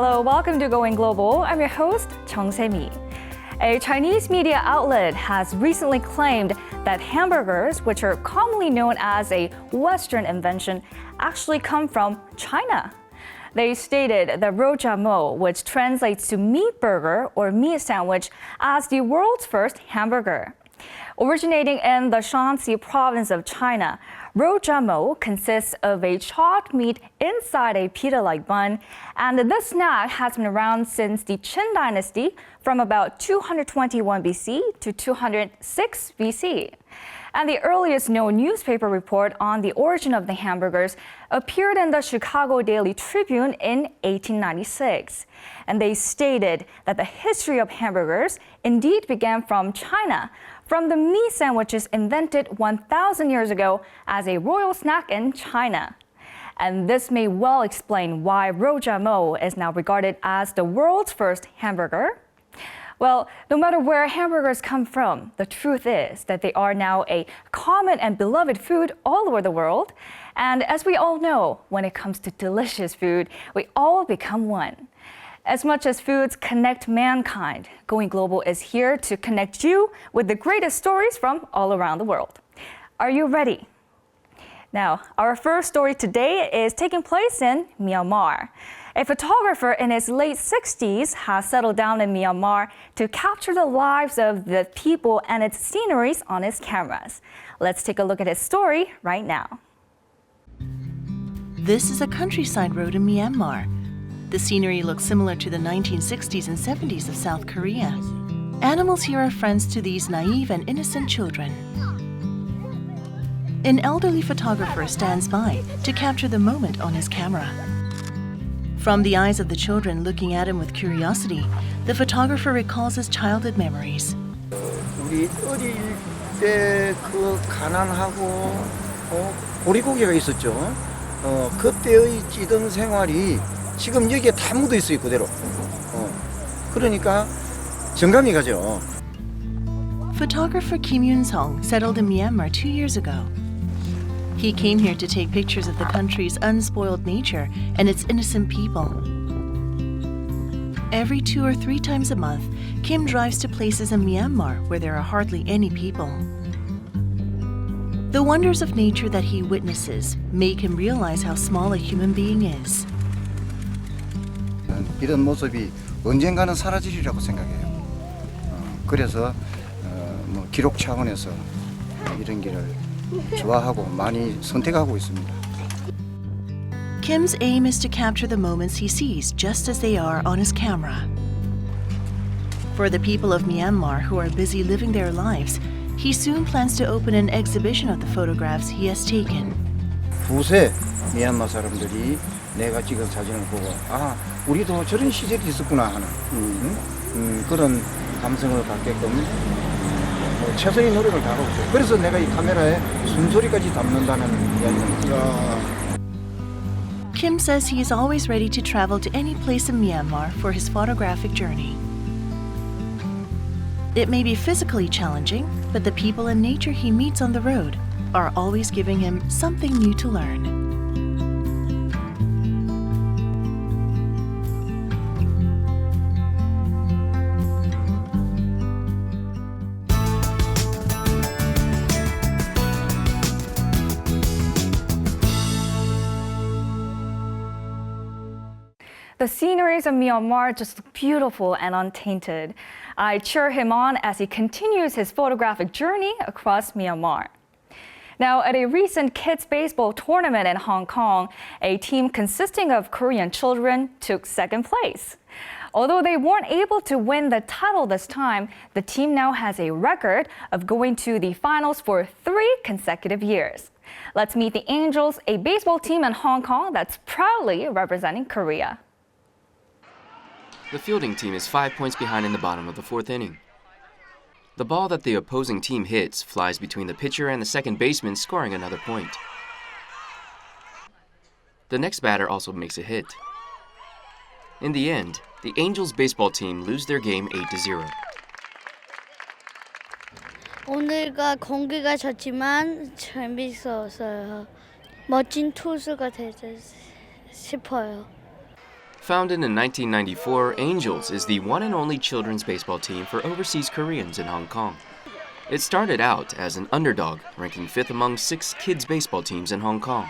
Hello, welcome to Going Global. I'm your host, Chung Se-mi. A Chinese media outlet has recently claimed that hamburgers, which are commonly known as a Western invention, actually come from China. They stated that rojamo, which translates to meat burger or meat sandwich, as the world's first hamburger. Originating in the Shanxi province of China, rojamo consists of a chopped meat inside a pita-like bun, and this snack has been around since the Qin dynasty from about 221 BC to 206 BC. And the earliest known newspaper report on the origin of the hamburgers appeared in the Chicago Daily Tribune in 1896. And they stated that the history of hamburgers indeed began from China, from the meat sandwiches invented 1,000 years ago as a royal snack in China. And this may well explain why rojamo is now regarded as the world's first hamburger. Well, no matter where hamburgers come from, the truth is that they are now a common and beloved food all over the world. And as we all know, when it comes to delicious food, we all become one. As much as foods connect mankind, Going Global is here to connect you with the greatest stories from all around the world. Are you ready? Now, our first story today is taking place in Myanmar. A photographer in his late 60s has settled down in Myanmar to capture the lives of the people and its sceneries on his cameras. Let's take a look at his story right now. This is a countryside road in Myanmar. The scenery looks similar to the 1960s and 70s of South Korea. Animals here are friends to these naive and innocent children. An elderly photographer stands by to capture the moment on his camera. From the eyes of the children looking at him with curiosity, the photographer recalls his childhood memories. 우리 어릴 때 그 가난하고 보리고개가 있었죠. 그때의 찌든 생활이 지금 여기에 다 묻어 있어요, 그대로. 그러니까 정감이 가죠. Photographer Kim Yoon-sung settled in Myanmar 2 years ago. He came here to take pictures of the country's unspoiled nature and its innocent people. Every 2 or 3 times a month, Kim drives to places in Myanmar where there are hardly any people. The wonders of nature that he witnesses make him realize how small a human being is. 이런 모습이 언젠가는 사라지리라고 생각해요. 그래서 뭐 기록 차원에서 이런 길을 좋아하고 많이 선택하고 있습니다. Kim's aim is to capture the moments he sees just as they are on his camera. For the people of Myanmar who are busy living their lives, he soon plans to open an exhibition of the photographs he has taken. 두세 미얀마 사람들이 내가 찍은 사진을 보고 아, 우리도 저런 시절이 있었구나 하는 그런 감성을 갖게끔 최선의 노력을 다하고 있어요. 그래서 내가 이 카메라에 숨소리까지 담는다는 이야기입니다. Kim says he is always ready to travel to any place in Myanmar for his photographic journey. It may be physically challenging, but the people and nature he meets on the road are always giving him something new to learn. The sceneries of Myanmar just look beautiful and untainted. I cheer him on as he continues his photographic journey across Myanmar. Now, at a recent kids baseball tournament in Hong Kong, a team consisting of Korean children took second place. Although they weren't able to win the title this time, the team now has a record of going to the finals for 3 consecutive years. Let's meet the Angels, a baseball team in Hong Kong that's proudly representing Korea. The fielding team is 5 points behind in the bottom of the 4th inning. The ball that the opposing team hits flies between the pitcher and the second baseman, scoring another point. The next batter also makes a hit. In the end, the Angels baseball team lose their game 8-0. 오늘가 공기가 좋지만 재밌었어요. 멋진 투수가 되고 싶어요. Founded in 1994, Angels is the one and only children's baseball team for overseas Koreans in Hong Kong. It started out as an underdog, ranking 5th among 6 kids' baseball teams in Hong Kong.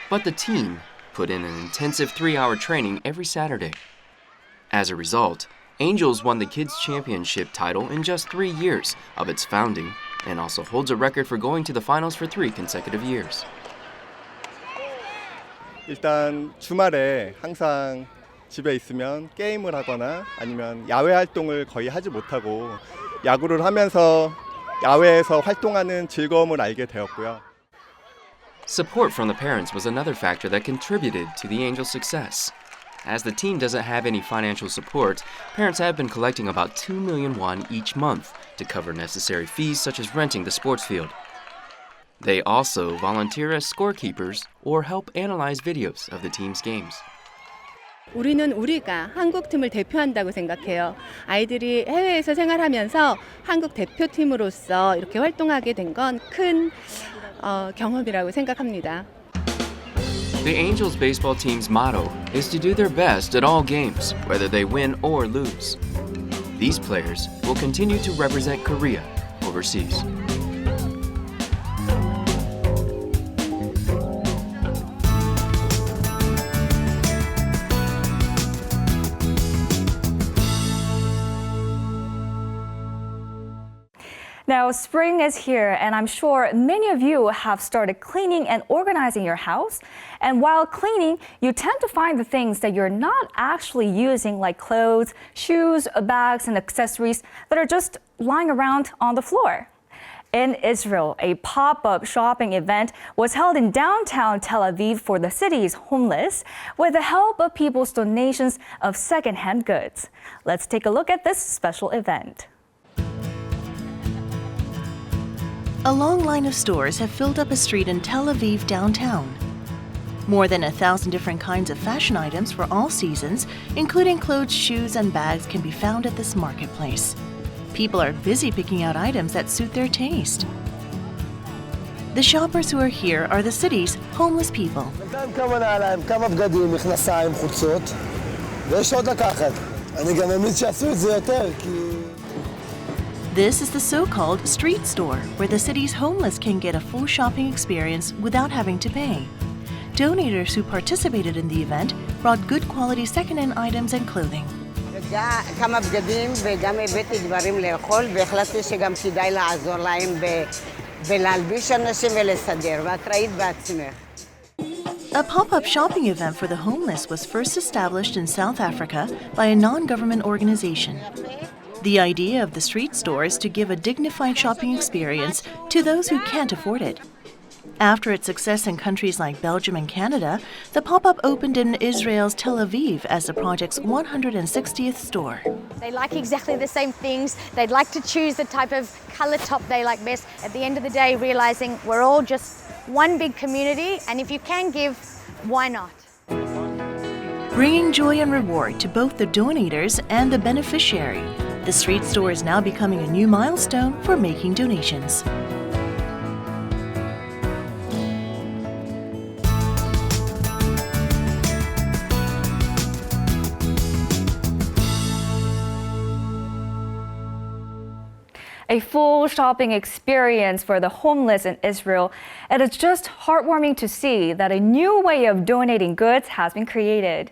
But the team put in an intensive 3-hour training every Saturday. As a result, Angels won the Kids' Championship title in just 3 years of its founding and also holds a record for going to the finals for 3 consecutive years. 일단 주말에 항상 집에 있으면 게임을 하거나 아니면 야외 활동을 거의 하지 못하고 야구를 하면서 야외에서 활동하는 즐거움을 알게 되었고요. Support from the parents was another factor that contributed to the Angels' success. As the team doesn't have any financial support, parents have been collecting about 2 million won each month to cover necessary fees such as renting the sports field. They also volunteer as scorekeepers or help analyze videos of the team's games. 우리는 우리가 한국 팀을 대표한다고 생각해요. 아이들이 해외에서 생활하면서 한국 대표팀으로서 이렇게 활동하게 된 건 큰 경험이라고 생각합니다. The Angels baseball team's motto is to do their best at all games, whether they win or lose. These players will continue to represent Korea overseas. Now, spring is here, and I'm sure many of you have started cleaning and organizing your house. And while cleaning, you tend to find the things that you're not actually using, like clothes, shoes, bags, and accessories that are just lying around on the floor. In Israel, a pop-up shopping event was held in downtown Tel Aviv for the city's homeless with the help of people's donations of second-hand goods. Let's take a look at this special event. A long line of stores have filled up a street in Tel Aviv downtown. More than 1,000 different kinds of fashion items for all seasons, including clothes, shoes, and bags, can be found at this marketplace. People are busy picking out items that suit their taste. The shoppers who are here are the city's homeless people. כמה נעליים, כמה בגדים, מכנסיים, חולצות, ויש עוד לקחת. אני גם ממליץ שיעשו את זה יותר, כי... This is the so-called street store, where the city's homeless can get a full shopping experience without having to pay. Donators who participated in the event brought good quality second-hand items and clothing. כמה בגדים וגם הבאתי דברים לאכול והחלטתי שגם כדאי לעזור להם ולהלביש אנשים ולסדר, ואת ראית בעצמך. A pop-up shopping event for the homeless was first established in South Africa by a non-government organization. The idea of the street store is to give a dignified shopping experience to those who can't afford it. After its success in countries like Belgium and Canada, the pop-up opened in Israel's Tel Aviv as the project's 160th store. They like exactly the same things. They'd like to choose the type of color top they like best. At the end of the day, realizing we're all just one big community, and if you can give, why not? Bringing joy and reward to both the donators and the beneficiary, the street store is now becoming a new milestone for making donations. A full shopping experience for the homeless in Israel. It is just heartwarming to see that a new way of donating goods has been created.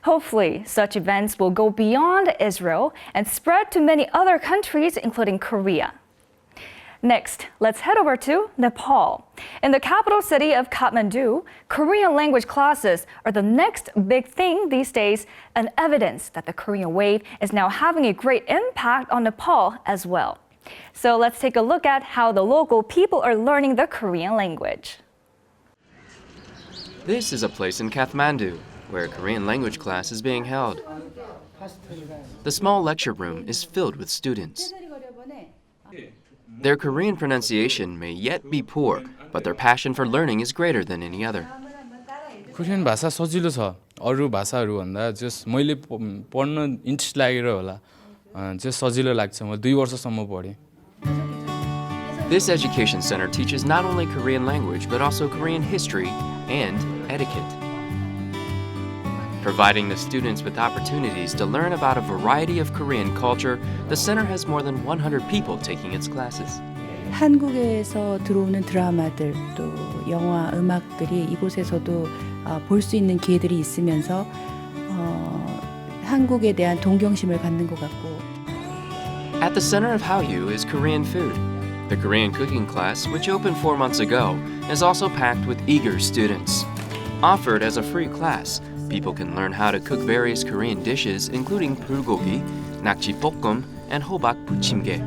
Hopefully, such events will go beyond Israel and spread to many other countries, including Korea. Next, let's head over to Nepal. In the capital city of Kathmandu, Korean language classes are the next big thing these days, and evidence that the Korean wave is now having a great impact on Nepal as well. So let's take a look at how the local people are learning the Korean language. This is a place in Kathmandu where a Korean language class is being held. The small lecture room is filled with students. Their Korean pronunciation may yet be poor, but their passion for learning is greater than any other. Korean भाषा सजिलो छ अरु भाषाहरु भन्दा जस मैले पढ्न interest लागेर होला जस सजिलो लाग्छ म 2 वर्षसम्म पढे. This education center teaches not only Korean language but also Korean history and etiquette. Providing the students with opportunities to learn about a variety of Korean culture, the center has more than 100 people taking its classes. 한국에서 들어오는 드라마들 또 영화, 음악들이 이곳에서도 볼 수 있는 기회들이 있으면서 한국에 대한 동경심을 갖는 것 같고. At the center of Hallyu is Korean food. The Korean cooking class, which opened 4 months ago, is also packed with eager students. Offered as a free class, people can learn how to cook various Korean dishes, including bulgogi, nakji볶음, and hobak buchimge.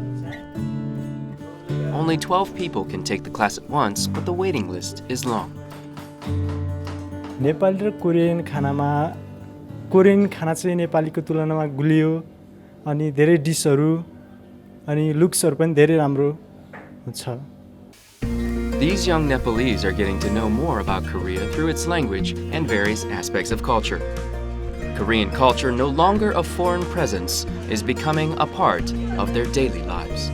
Only 12 people can take the class at once, but the waiting list is long. Nepal र Korean खाना चाहिँ नेपालीको तुलनामा गुलियो अनि धेरै डिशहरू अनि लुक्सहरू पनि धेरै राम्रो छ. These young Nepalese are getting to know more about Korea through its language and various aspects of culture. Korean culture, no longer a foreign presence, is becoming a part of their daily lives.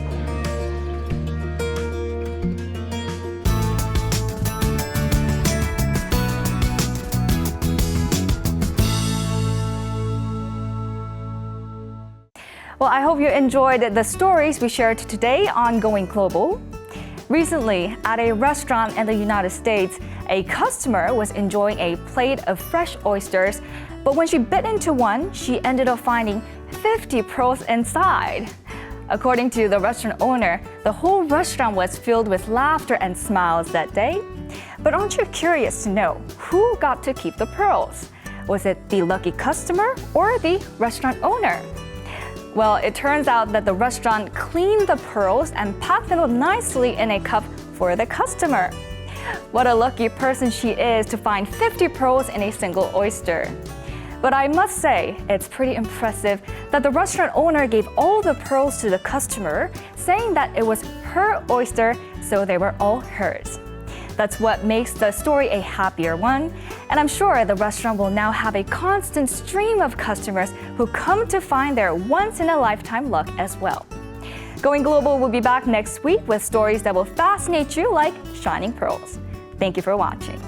Well, I hope you enjoyed the stories we shared today on Going Global. Recently, at a restaurant in the United States, a customer was enjoying a plate of fresh oysters, but when she bit into one, she ended up finding 50 pearls inside. According to the restaurant owner, the whole restaurant was filled with laughter and smiles that day. But aren't you curious to know who got to keep the pearls? Was it the lucky customer or the restaurant owner? Well, it turns out that the restaurant cleaned the pearls and packed them up nicely in a cup for the customer. What a lucky person she is to find 50 pearls in a single oyster. But I must say, it's pretty impressive that the restaurant owner gave all the pearls to the customer, saying that it was her oyster, so they were all hers. That's what makes the story a happier one. And I'm sure the restaurant will now have a constant stream of customers who come to find their once-in-a-lifetime luck as well. Going Global will be back next week with stories that will fascinate you like shining pearls. Thank you for watching.